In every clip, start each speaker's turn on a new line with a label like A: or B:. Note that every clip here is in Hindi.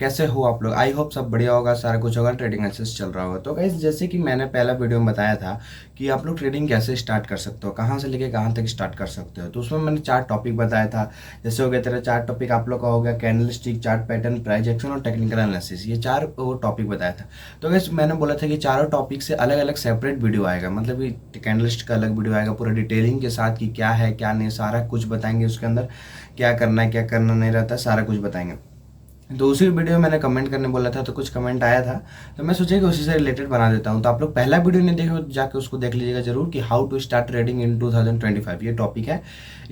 A: कैसे हो आप लोग। आई होप सब बढ़िया होगा, सारा कुछ होगा, ट्रेडिंग अच्छे से चल रहा होगा। तो गाइस जैसे कि मैंने पहला वीडियो में बताया था कि आप लोग ट्रेडिंग कैसे स्टार्ट कर सकते हो, कहाँ से लेके कहाँ तक स्टार्ट कर सकते हो। तो उसमें मैंने 4 टॉपिक बताया था। जैसे हो गया तेरा 4 टॉपिक, आप लोग का हो गया candle stick, chart pattern, price action और टेक्निकल एनालिसिस। ये 4 टॉपिक बताया था। तो गाइस मैंने बोला था कि चारों टॉपिक से अलग अलग सेपरेट वीडियो आएगा, मतलब कि कैंडल स्टिक का अलग वीडियो आएगा पूरा डिटेलिंग के साथ कि क्या है क्या नहीं, सारा कुछ बताएंगे उसके अंदर, क्या करना है क्या करना नहीं रहता, सारा कुछ बताएंगे। तो उसी वीडियो में मैंने कमेंट करने बोला था, तो कुछ कमेंट आया था, तो मैं सोचा कि उसी से रिलेटेड बना देता हूँ। तो आप लोग पहला वीडियो नहीं देखे हो तो जाके उसको देख लीजिएगा जरूर, कि how to start trading in 2025, ये टॉपिक है,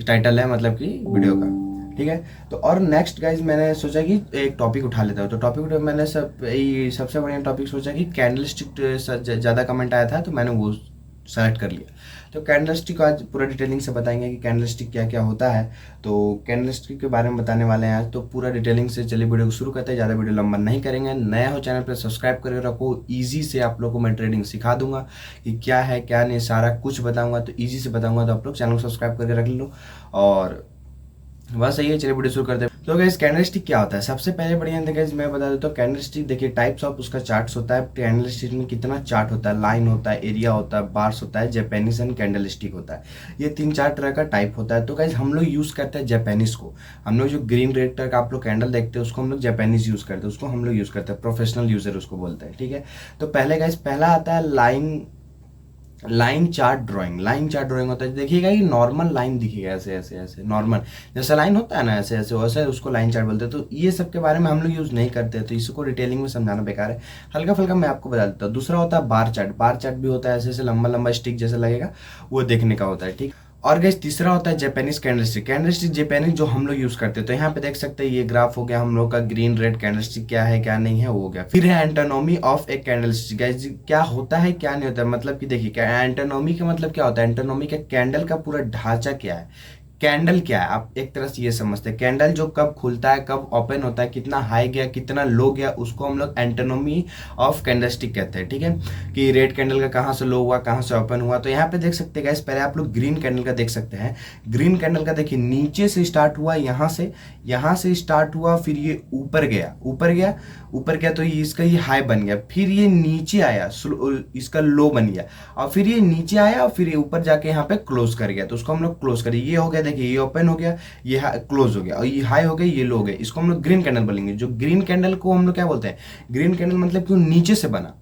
A: टाइटल है मतलब कि वीडियो का। ठीक है। तो और नेक्स्ट गाइज मैंने सोचा कि एक टॉपिक उठा लेता हूँ। तो टॉपिक मैंने सबसे बढ़िया टॉपिक सोचा कि कैंडल स्टिक ज़्यादा कमेंट आया था, तो मैंने वो सेलेक्ट कर लिया। तो कैंडल स्टिक आज पूरा डिटेलिंग से बताएंगे कि कैंडल स्टिक क्या क्या होता है। तो कैंडल स्टिक के बारे में बताने वाले हैं आज, तो पूरा डिटेलिंग से चलिए वीडियो को शुरू करते हैं। ज़्यादा वीडियो लंबा नहीं करेंगे। नया हो चैनल पर सब्सक्राइब करके रखो, ईजी से आप लोग को मैं ट्रेडिंग सिखा दूंगा कि क्या है क्या नहीं, सारा कुछ बताऊंगा, तो ईजी से बताऊंगा। तो आप लोग चैनल को सब्सक्राइब करके रख लो। और बस सही है, चलिए वीडियो शुरू करते हैं। तो गाइस कैंडल स्टिक क्या होता है, सबसे पहले बढ़िया गाइस मैं बता देता हूँ। कैंडल स्टिक देखिए, टाइप्स ऑफ उसका चार्ट्स होता है। कैंडल स्टिक में कितना चार्ट होता है, लाइन होता है, एरिया होता है, बार्स होता है, जापानीज एंड कैंडल स्टिक होता है। ये 3-4 तरह का टाइप होता है। तो गाइस हम लोग यूज करते हैं जापानीज को। हम लोग जो ग्रीन रेड का आप लोग कैंडल देखते हैं उसको हम लोग जापानीज यूज करते हैं, उसको हम लोग यूज करते हैं, प्रोफेशनल यूजर उसको बोलते हैं। ठीक है। तो पहले गाइस पहला आता है line chart drawing. Line chart drawing होता है, देखिएगा ये नॉर्मल लाइन दिखेगा, ऐसे ऐसे ऐसे नॉर्मल जैसा लाइन होता है ना, ऐसे ऐसे वैसे उसको लाइन चार्ट बोलते हैं। तो ये सब के बारे में हम लोग यूज़ नहीं करते, तो इसको डिटेलिंग में समझाना बेकार है। हल्का फुल्का मैं आपको बता देता हूँ। दूसरा होता है बार चार्ट। बार चार्ट भी होता है, ऐसे ऐसे लंबा लंबा स्टिक जैसा लगेगा, वो देखने का होता है। ठीक। और गाइस तीसरा होता है जापानीज कैंडलस्टिक। कैंडलस्टिक जापानीज जो हम लोग यूज करते हैं। तो यहाँ पे देख सकते हैं, ये ग्राफ हो गया हम लोग का, ग्रीन रेड कैंडलस्टिक क्या है क्या नहीं है वो हो गया। फिर है एंटोनॉमी ऑफ ए कैंडलस्टिक। गाइस क्या होता है क्या नहीं होता है, मतलब कि देखिए एंटोनॉमी का मतलब क्या होता है। एंटोनॉमी का कैंडल का पूरा ढांचा क्या है, कैंडल क्या है, आप एक तरह से ये समझते हैं। कैंडल जो कब खुलता है कब ओपन होता है, कितना हाई गया कितना लो गया, उसको हम लोग एंटोनॉमी ऑफ कैंडलस्टिक कहते हैं। ठीक है। कि रेड कैंडल का कहाँ से लो हुआ कहाँ से ओपन हुआ। तो यहाँ पे देख सकते हैं गाइस, पहले आप लोग ग्रीन कैंडल का देख सकते हैं। ग्रीन कैंडल का देखिए, नीचे से स्टार्ट हुआ, यहाँ से स्टार्ट हुआ, फिर ये ऊपर गया, ऊपर गया तो ये इसका ये हाई बन गया, फिर ये नीचे आया, इसका लो बन गया, और फिर ये नीचे आया, और फिर ये ऊपर जाके यहाँ पे क्लोज कर गया। तो उसको हम लोग क्लोज करें, ये हो गया देखिए, ये ओपन हो गया, ये क्लोज हो गया, और ये हाई हो गया, ये लो हो गया। इसको हम लोग ग्रीन कैंडल बोलेंगे। जो ग्रीन कैंडल को हम लोग क्या बोलते हैं, ग्रीन कैंडल मतलब कि नीचे से बना,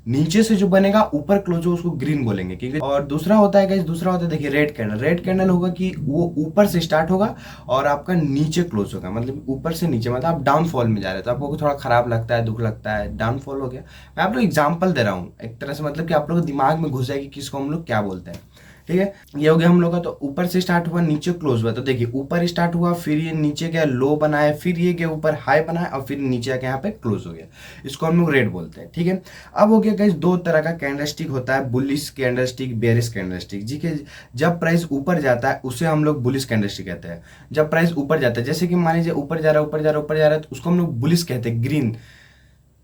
A: नीचे से जो बनेगा ऊपर क्लोज हो उसको ग्रीन बोलेंगे। क्योंकि और दूसरा होता है गाइस, दूसरा होता है देखिए रेड कैंडल। रेड कैंडल होगा कि वो ऊपर से स्टार्ट होगा और आपका नीचे क्लोज होगा, मतलब ऊपर से नीचे, मतलब आप डाउनफॉल में जा रहे हैं तो आपको थोड़ा खराब लगता है, दुख लगता है, डाउनफॉल हो गया। मैं आप लोग एग्जाम्पल दे रहा हूँ एक तरह से, मतलब कि आप लोग दिमाग में घुस जाएगी किसको हम लोग क्या बोलते हैं। ठीक है। ये हो गया हम लोग का। तो ऊपर से स्टार्ट हुआ नीचे क्लोज हुआ। तो देखिए ऊपर स्टार्ट हुआ, फिर ये नीचे गया लो बनाया, फिर ये गया ऊपर हाई बनाया, और फिर नीचे आके यहाँ पे क्लोज हो गया। इसको हम लोग रेड बोलते हैं। ठीक है। अब हो गया गाइस, 2 तरह का कैंडलस्टिक होता है, बुलिश कैंडलस्टिक, बेरिश कैंडलस्टिक। जी के जब प्राइस ऊपर जाता है उसे हम लोग बुलिश कैंडलस्टिक कहते हैं। जब प्राइस ऊपर जाता है, जैसे कि मान लीजिए ऊपर जा रहा है ऊपर जा रहा है ऊपर जा रहा है, तो उसको हम लोग बुलिश कहते हैं, ग्रीन।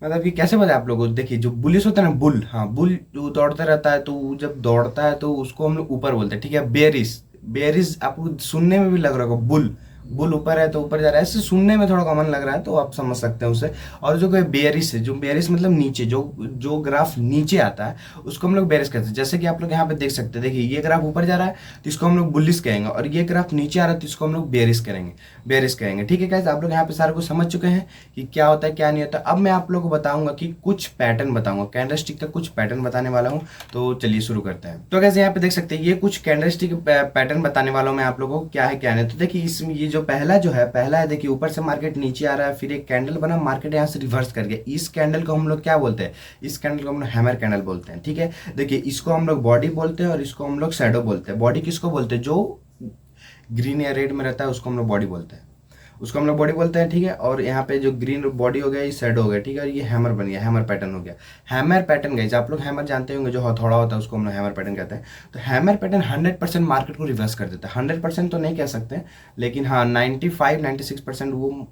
A: मतलब कि कैसे बताया आप लोगों को, देखिए जो बुलिश होता है ना, बुल, हाँ बुल जो दौड़ता रहता है, तो जब दौड़ता है तो उसको हम लोग ऊपर बोलते हैं। ठीक है। बेरिस, बेरिस आपको सुनने में भी लग रहा होगा, बुल, बुल ऊपर है तो ऊपर जा रहा है, ऐसे सुनने में थोड़ा कॉमन लग रहा है तो आप समझ सकते हैं उसे। और जो कोई बेरिस है, जो बेरिस मतलब नीचे, जो जो ग्राफ नीचे आता है उसको हम लोग बेरिस कहते हैं। जैसे कि आप लोग यहाँ पे देख सकते हैं, देखिए ये ग्राफ ऊपर जा रहा है तो इसको हम लोग बुलिस कहेंगे, और ये ग्राफ नीचे आ रहा है तो इसको हम लोग बेरिस करेंगे, बेरिस कहेंगे। ठीक है गाइस, आप लोग यहाँ पे सारे कुछ समझ चुके हैं कि क्या होता है क्या नहीं होता। अब मैं आप लोगों को बताऊंगा कि कुछ पैटर्न बताऊंगा, कैंडलस्टिक का कुछ पैटर्न बताने वाला हूँ। तो चलिए शुरू करते हैं। तो गाइस यहाँ पे देख सकते हैं, ये कुछ कैंडलस्टिक पैटर्न बताने वाला हूँ मैं आप लोगों को, क्या है क्या नहीं। तो देखिए इसमें ये जो पहला है देखिए, ऊपर से मार्केट नीचे आ रहा है, फिर एक कैंडल बना, मार्केट यहाँ से रिवर्स कर गया। इस कैंडल को हम लोग क्या बोलते हैं, इस कैंडल को हम लोग हैमर कैंडल बोलते हैं। ठीक है। देखिए इसको हम लोग बॉडी बोलते हैं और इसको हम लोग शैडो बोलते हैं। बॉडी किसको बोलते हैं, जो ग्रीन या रेड में रहता है उसको हम लोग बॉडी बोलते हैं, उसको हम लोग बॉडी बोलते हैं। ठीक है। और यहाँ पे जो ग्रीन बॉडी हो गया ये शेडो हो गया। ठीक है। और ये हैमर बन गया, हैमर पैटर्न हो गया। हैमर पैटर्न गाइस, आप लोग हैमर जानते होंगे, जो हथौड़ा होता है उसको हम लोग हैमर पैटर्न कहते हैं। तो हैमर पैटर्न 100% मार्केट को रिवर्स कर देता है। 100% तो नहीं कह सकते, लेकिन हाँ 95-96% वो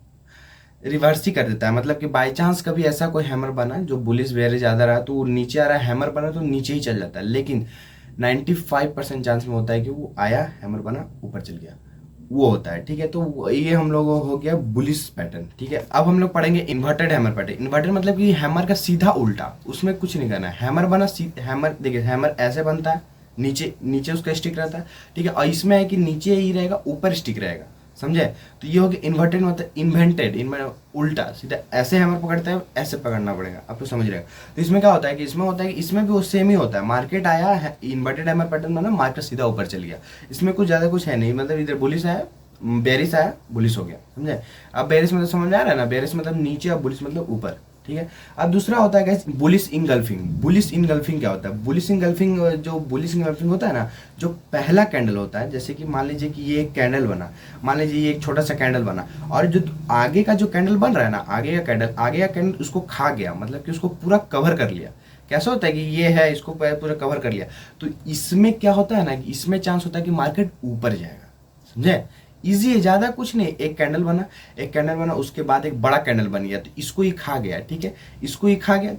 A: रिवर्स ही कर देता है। मतलब कि बाई चांस कभी ऐसा कोई हैमर बना जो बुलिश वेरी ज़्यादा रहा तो वो नीचे आ रहा है, हैमर बना तो नीचे ही चल जाता है। लेकिन 95% चांस में होता है कि वो आया, हैमर बना, ऊपर चल गया, वो होता है, ठीक है। तो ये हम लोग हो गया बुलिश पैटर्न, ठीक है। अब हम लोग पढ़ेंगे इन्वर्टेड हैमर पैटर्न। इन्वर्टेड मतलब कि हैमर का सीधा उल्टा, उसमें कुछ नहीं करना है। हैमर बना, हैमर देखिए हैमर ऐसे बनता है, नीचे नीचे उसका स्टिक रहता है, ठीक है। और इसमें है कि नीचे ही रहेगा, ऊपर स्टिक रहेगा, समझे। तो ये हो गया इन्वर्टेड, मतलब इन्वेंटेड, उल्टा सीधा ऐसे हैमर पकड़ते हैं, ऐसे पकड़ना पड़ेगा, आपको समझ रहेगा। तो इसमें क्या होता है कि इसमें होता है कि इसमें भी वो सेम ही होता है। मार्केट आया है, इन्वर्टेड हैमर पैटर्न बना, मार्केट सीधा ऊपर चल गया। इसमें कुछ ज़्यादा कुछ है नहीं, मतलब इधर बुलिश है, बेरिस आया, बुलिश हो गया, समझे। अब बेरिस मतलब समझ में आ रहा है ना, बेरिस मतलब नीचे और बुलिश मतलब ऊपर, ठीक है। अब दूसरा होता है guys bullish engulfing. Bullish engulfing क्या होता है? बुलिश इनगल्फिंग, जो बुलिश इनगल्फिंग होता है ना, जो पहला कैंडल होता है, जैसे कि मान लीजिए कि ये एक कैंडल बना, मान लीजिए ये एक छोटा सा कैंडल बना, और जो आगे का जो कैंडल बन रहा है ना, आगे का कैंडल उसको खा गया, मतलब कि उसको पूरा कवर कर लिया। कैसा होता है कि ये है, इसको पूरा कवर कर लिया, तो इसमें क्या होता है ना कि इसमें चांस होता है कि मार्केट ऊपर जाएगा, समझे। इजी है, ज्यादा कुछ नहीं। एक कैंडल बना, एक कैंडल बना, उसके बाद एक बड़ा कैंडल बन गया, तो इसको ही खा गया, ठीक है। इसको ही खा गया,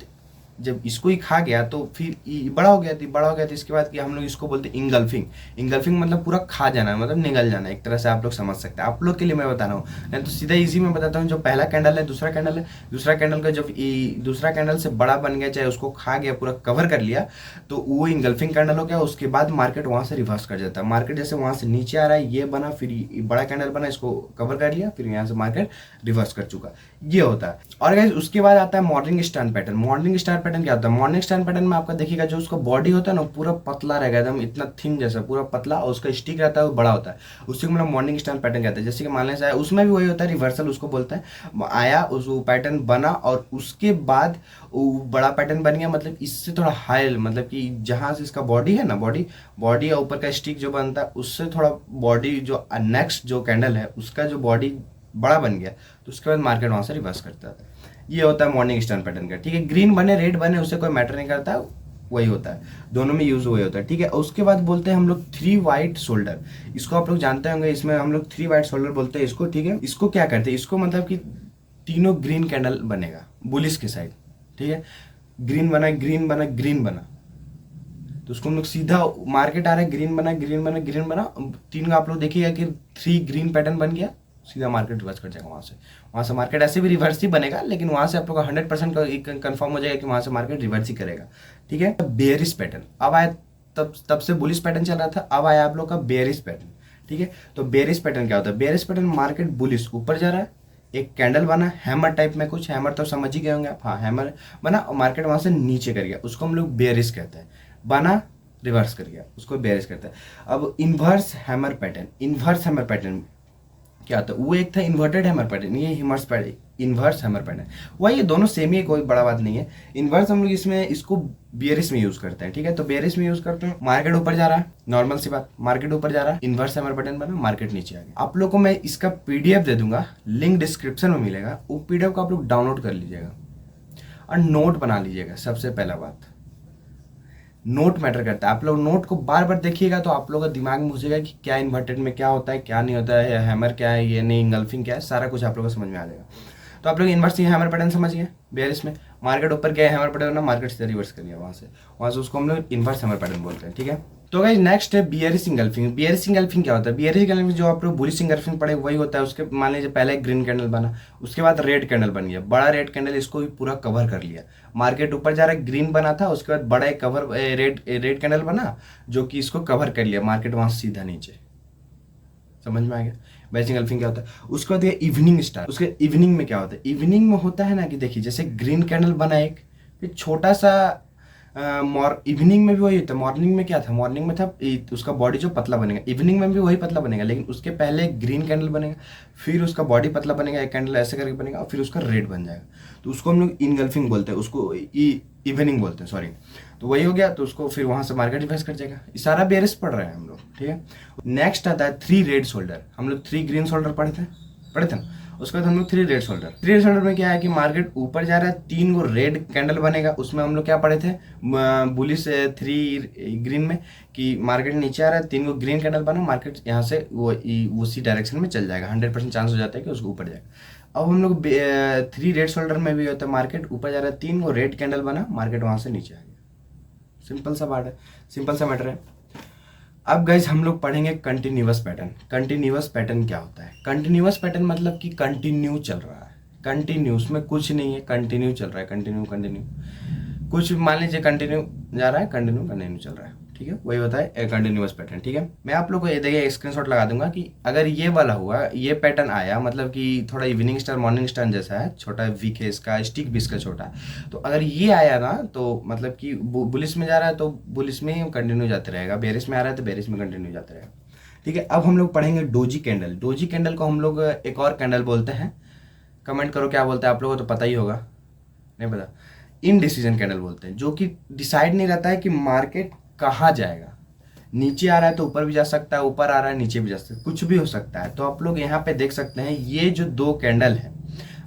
A: जब इसको ही खा गया तो फिर बड़ा हो गया, तो बड़ा हो गया, तो इसके बाद कि हम लोग इसको बोलते हैं इंगल्फिंग। इंगल्फिंग मतलब पूरा खा जाना, मतलब निगल जाना, एक तरह से आप लोग समझ सकते हैं। आप लोग के लिए मैं बता रहा हूँ, नहीं तो सीधा इजी में बताता हूँ। जो पहला कैंडल है, दूसरा कैंडल है, दूसरा कैंडल का जब दूसरा कैंडल से बड़ा बन गया, चाहे उसको खा गया, पूरा कवर कर लिया, तो वो इंगल्फिंग कैंडल हो गया। उसके बाद मार्केट वहां से रिवर्स कर जाता है। मार्केट जैसे वहां से नीचे आ रहा है, ये बना, फिर बड़ा कैंडल बना, इसको कवर कर लिया, फिर यहाँ से मार्केट रिवर्स कर चुका, ये होता है। और गाइस उसके बाद आता है morning star pattern. Morning star pattern क्या होता है? मॉर्निंग स्टार पैटर्न में आपका देखिएगा, जो उसका बॉडी होता है ना, पूरा पतला रहेगा, एकदम इतना थिन जैसा, पूरा पतला, और उसका स्टिक रहता है वो बड़ा होता है। उसी को मतलब मॉर्निंग स्टार पैटर्न कहते हैं। जैसे कि मान लें उसमें भी वही होता है, रिवर्सल उसको बोलते हैं। आया, उस पैटर्न बना, और उसके बाद वो बड़ा पैटर्न बन गया, मतलब इससे थोड़ा हाई, मतलब कि जहां से इसका बॉडी है ना, बॉडी और ऊपर का स्टिक जो बनता है, उससे थोड़ा बॉडी, जो नेक्स्ट जो कैंडल है उसका जो बॉडी बड़ा बन गया, तो उसके बाद मार्केट वहां से रिवर्स करता है। ये होता है मॉर्निंग स्टार पैटर्न का, ठीक है। ग्रीन बने, रेड बने, उससे कोई मैटर नहीं करता, वही होता है, दोनों में यूज वही होता है, ठीक है। उसके बाद बोलते हैं हम लोग थ्री वाइट शोल्डर। इसको आप लोग जानते होंगे, इसमें हम लोग थ्री वाइट शोल्डर बोलते हैं इसको, ठीक है। इसको क्या करते हैं? इसको मतलब कि तीनों ग्रीन कैंडल बनेगा बुलिश के साइड, ठीक है। ग्रीन बना, ग्रीन बना, ग्रीन बना, तो उसको हम लोग सीधा, मार्केट आ रहा है, ग्रीन बना, ग्रीन बना, ग्रीन बना, तीन का आप लोग देखिएगा कि थ्री ग्रीन पैटर्न बन गया, सीधा मार्केट रिवर्स कर जाएगा। वहाँ से मार्केट ऐसे भी रिवर्स ही बनेगा, लेकिन वहाँ से आप लोग का 100% कंफर्म हो जाएगा कि वहाँ से मार्केट रिवर्स ही करेगा, ठीक है। बेयरिश पैटर्न अब आया, तब से बुलिश पैटर्न चल रहा था, अब आया आप लोग का बेयरिश पैटर्न, ठीक है। तो बेयरिश पैटर्न क्या होता है? बेयरिश पैटर्न, मार्केट बुलिश ऊपर जा रहा है, एक कैंडल बना हैमर टाइप में, कुछ हैमर तो समझ ही गए होंगे आप, हाँ हैमर बना, मार्केट वहाँ से नीचे कर गया, उसको हम लोग बेयरिश कहते हैं। बना, रिवर्स कर गया, उसको बेयरिश करते हैं। अब inverse hammer pattern, inverse hammer pattern क्या होता है? वो एक था इन्वर्टेड हैमर पैटर्न, ये इन्वर्स हैमर पैटर्न, वही, ये दोनों सेम ही है, कोई बड़ा बात नहीं है। इन्वर्स हम लोग इसमें इसको बेयरिश में यूज करते हैं, ठीक है। तो बेयरिश में यूज करते हैं, मार्केट ऊपर जा रहा है, नॉर्मल सी बात, मार्केट ऊपर जा रहा है, इन्वर्स हैमर पैटर्न बना, मार्केट नीचे आ गया। आप लोग को मैं इसका पीडीएफ दे दूंगा, लिंक डिस्क्रिप्शन में मिलेगा, वो पीडीएफ को आप लोग डाउनलोड कर लीजिएगा और नोट बना लीजिएगा। सबसे पहला बात, नोट मैटर करता है। आप लोग नोट को बार बार देखिएगा, तो आप लोग का दिमाग में घुसेगा कि क्या इन्वर्टेड में क्या होता है, क्या नहीं होता है, हैमर क्या है, ये नहीं, इंगल्फिंग क्या है, सारा कुछ आप लोग को समझ में आ जाएगा। तो आप लोग इन्वर्स हैमर पैटर्न समझिए, बेयरिश में मार्केट ऊपर गया, हैमर पैटर्न ना, मार्केट से रिवर्स कर लिया, वहाँ से उसको हम लोग इन्वर्स हैमर पैटर्न बोलते हैं, ठीक है। तो गाइस नेक्स्ट है बियरिश इंगल्फिंग। बियरिश इंगल्फिंग क्या होता है? बियरिश इंगल्फिंग जो आप लोग बुलिश इंगल्फिंग पढ़े वही होता है। उसके मान लीजिए पहले एक ग्रीन कैंडल बना, उसके बाद रेड कैंडल बन गया, बड़ा रेड कैंडल, इसको भी पूरा कवर कर लिया, मार्केट ऊपर जा रहा है, ग्रीन बना था, उसके बाद बड़ा एक कवर रेड कैंडल बना, जो कि इसको कवर कर लिया, मार्केट वहां सीधा नीचे, समझ में आ गया। बियरिश इंगल्फिंग क्या होता है? उसके बाद इवनिंग स्टार। उसके इवनिंग में क्या होता है? इवनिंग में होता है ना कि देखिए, जैसे ग्रीन कैंडल बना एक, फिर छोटा सा इवनिंग में भी वही होता है। मॉर्निंग में क्या था? मॉर्निंग में था उसका बॉडी जो पतला बनेगा, इवनिंग में भी वही पतला बनेगा, लेकिन उसके पहले ग्रीन कैंडल बनेगा, फिर उसका बॉडी पतला बनेगा, एक कैंडल ऐसे करके बनेगा, और फिर उसका रेड बन जाएगा, तो उसको हम लोग इनगल्फिंग बोलते हैं, उसको इवनिंग बोलते हैं, सॉरी। तो वही हो गया, तो उसको फिर वहां से मार्केट रिवर्स कर जाएगा। सारा बेयरिश पढ़ रहे हैं हम लोग, ठीक है। नेक्स्ट आता है थ्री रेड शोल्डर। हम लोग थ्री ग्रीन शोल्डर पढ़े थे ना, उसके बाद हम लोग three red shoulder. Three red shoulder में क्या है कि मार्केट ऊपर जा रहा है, तीन गो रेड कैंडल बनेगा, उसमें हम लोग क्या पढ़े थे बुलिश थ्री ग्रीन में, कि मार्केट नीचे आ रहा है, तीन गो ग्रीन कैंडल बना, मार्केट यहाँ से वो उसी डायरेक्शन में चल जाएगा, 100% चांस हो जाता है कि उसको ऊपर जाएगा। अब हम लोग थ्री रेड शोल्डर में भी होता है, मार्केट ऊपर जा रहा है, तीन गो रेड कैंडल बना, मार्केट वहाँ से नीचे आ गया। सिंपल सा बात है, सिंपल सा मैटर है। अब गाइज हम लोग पढ़ेंगे कंटिन्यूअस पैटर्न। कंटिन्यूअस पैटर्न क्या होता है? कंटिन्यूअस पैटर्न मतलब कि कंटिन्यू चल रहा है, कंटिन्यूस में कुछ नहीं है, कंटिन्यू चल रहा है, कंटिन्यू कंटिन्यू। कुछ मान लीजिए कंटिन्यू जा रहा है, कंटिन्यू कंटिन्यू चल रहा है, ठीक है, वही होता है कंटिन्यूअस पैटर्न। ठीक है, मैं आप लोग को ये देखिए स्क्रीनशॉट लगा दूंगा कि अगर ये वाला हुआ, ये पैटर्न आया, मतलब कि थोड़ा इवनिंग स्टार मॉर्निंग स्टार जैसा है, छोटा वीक है इसका, स्टिक भी इसका छोटा है। तो अगर ये आया ना तो मतलब कि बुलिस में जा रहा है तो बुलिस में कंटिन्यू जाते रहेगा, बेरिस में आ रहा है तो बेरिस में कंटिन्यू जाते रहेगा। ठीक है, अब हम लोग पढ़ेंगे डोजी कैंडल। डोजी कैंडल को हम लोग एक और कैंडल बोलते हैं, कमेंट करो क्या बोलते हैं, आप लोगों को तो पता ही होगा, नहीं पता? इनडिसीजन कैंडल बोलते हैं, जो कि डिसाइड नहीं रहता है कि मार्केट कहाँ जाएगा। नीचे आ रहा है तो ऊपर भी जा सकता है, ऊपर आ रहा है नीचे भी जा सकता है, कुछ भी हो सकता है। तो आप लोग यहाँ पे देख सकते हैं ये जो दो कैंडल है,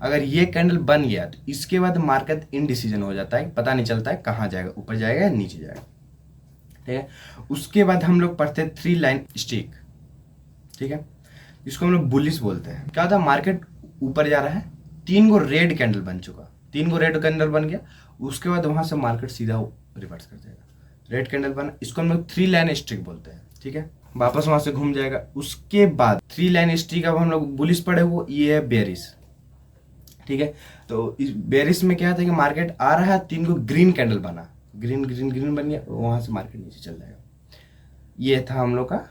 A: अगर ये कैंडल बन गया तो इसके बाद मार्केट इनडिसीजन हो जाता है, पता नहीं चलता है कहाँ जाएगा, ऊपर जाएगा या नीचे जाएगा। ठीक है, उसके बाद हम लोग पढ़ते हैं 3 लाइन स्टिक। ठीक है, इसको हम लोग बुलिश बोलते हैं। क्या होता है, मार्केट ऊपर जा रहा है, 3 गो रेड कैंडल बन चुका, 3 गो रेड कैंडल बन गया, उसके बाद वहां से मार्केट सीधा रिवर्स कर जाएगा। रेड कैंडल बना, इसको हम लोग 3 लाइन स्ट्रिक बोलते हैं। ठीक है, वापस वहां से घूम जाएगा। उसके बाद 3 लाइन स्ट्रिक, अब हम लोग बुलिश पढ़े वो, ये है बेरिस। ठीक है, तो इस बेरिस में क्या था कि मार्केट आ रहा है, 3 गो ग्रीन कैंडल बना, ग्रीन ग्रीन ग्रीन बन गया, वहां से मार्केट नीचे चल जाएगा। ये था हम लोग का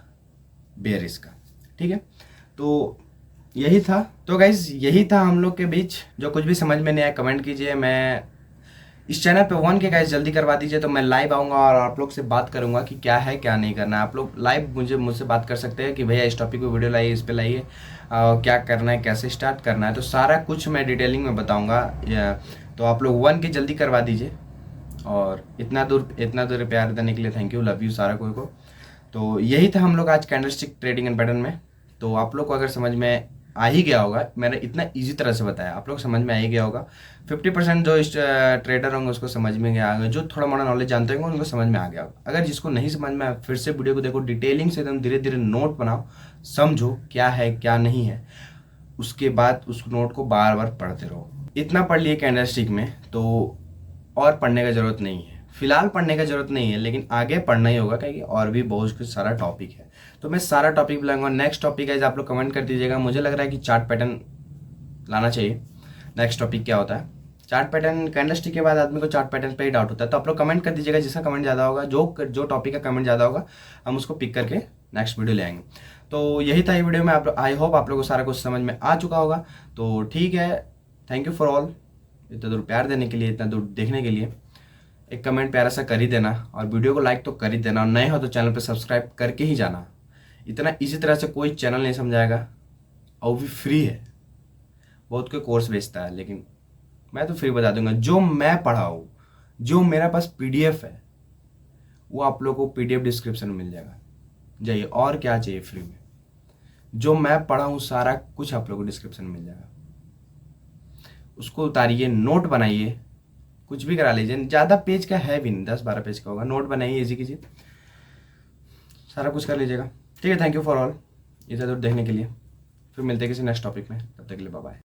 A: बेरिस का। ठीक है, तो यही था। तो गाइज यही था हम लोग के बीच। जो कुछ भी समझ में नहीं आया कमेंट कीजिए। मैं इस चैनल पे 1 के गाइज जल्दी करवा दीजिए, तो मैं लाइव आऊँगा और आप लोग से बात करूँगा कि क्या है क्या नहीं करना है। आप लोग लाइव मुझसे बात कर सकते हैं कि भैया इस टॉपिक पे वीडियो लाइए, इस पे लाइए, क्या करना है, कैसे स्टार्ट करना है, तो सारा कुछ मैं डिटेलिंग में बताऊँगा। तो आप लोग 1 की जल्दी करवा दीजिए। और इतना दूर प्यार देने के लिए थैंक यू, लव यू सारा कोई को। तो यही था हम लोग आज कैंडलस्टिक ट्रेडिंग एंड पैटर्न में। तो आप लोग को अगर समझ में आ ही गया होगा, मैंने इतना इजी तरह से बताया, आप लोग समझ में आ ही गया होगा। 50% जो ट्रेडर होंगे उसको समझ में गया होगा, जो थोड़ा मोड़ा नॉलेज जानते होंगे उनको समझ में आ गया होगा। अगर जिसको नहीं समझ में आया, फिर से वीडियो को देखो, डिटेलिंग से एकदम धीरे धीरे नोट बनाओ, समझो क्या है क्या नहीं है, उसके बाद उस नोट को बार बार पढ़ते रहो। इतना पढ़ लिए कैंडलस्टिक में, तो और पढ़ने का ज़रूरत नहीं है, फिलहाल पढ़ने का ज़रूरत नहीं है, लेकिन आगे पढ़ना ही होगा क्योंकि और भी बहुत कुछ सारा टॉपिक है। तो मैं सारा टॉपिक लाऊंगा। नेक्स्ट टॉपिक है, आप लोग कमेंट कर दीजिएगा। मुझे लग रहा है कि चार्ट पैटर्न लाना चाहिए। नेक्स्ट टॉपिक क्या होता है, चार्ट पैटर्न। कैंडलस्टिक के बाद आदमी को चार्ट पैटर्न पे ही डाउट होता है। तो आप लोग कमेंट कर दीजिएगा, जिसका कमेंट ज़्यादा होगा, जो टॉपिक का कमेंट ज़्यादा होगा, हम उसको पिक करके नेक्स्ट वीडियो ले आएंगे। तो यही था ये वीडियो में। आप आई होप आप लोगों को सारा कुछ समझ में आ चुका होगा। तो ठीक है, थैंक यू फॉर ऑल, इतना दूर प्यार देने के लिए, इतना दूर देखने के लिए। एक कमेंट प्यारा सा कर ही देना और वीडियो को लाइक तो कर ही देना, और नए हो तो चैनल पे सब्सक्राइब करके ही जाना। इतना इसी तरह से कोई चैनल नहीं समझाएगा, और भी फ्री है। बहुत कोई कोर्स बेचता है, लेकिन मैं तो फ्री बता दूंगा। जो मैं पढ़ाऊँ, जो मेरा पास PDF है, वो आप लोगों को PDF डिस्क्रिप्शन में मिल जाएगा। जाइए, और क्या चाहिए फ्री में। जो मैं पढ़ा हूँ सारा कुछ आप लोगों को डिस्क्रिप्शन में मिल जाएगा। उसको उतारिए, नोट बनाइए, कुछ भी करा लीजिए। ज़्यादा पेज का है भी नहीं, 10-12 पेज का होगा। नोट बनाइए, इजी कीजिए, सारा कुछ कर लीजिएगा। ठीक है, थैंक यू फॉर ऑल, इधर उधर देखने के लिए। फिर मिलते हैं किसी नेक्स्ट टॉपिक में, तब तक के लिए बाय बाय।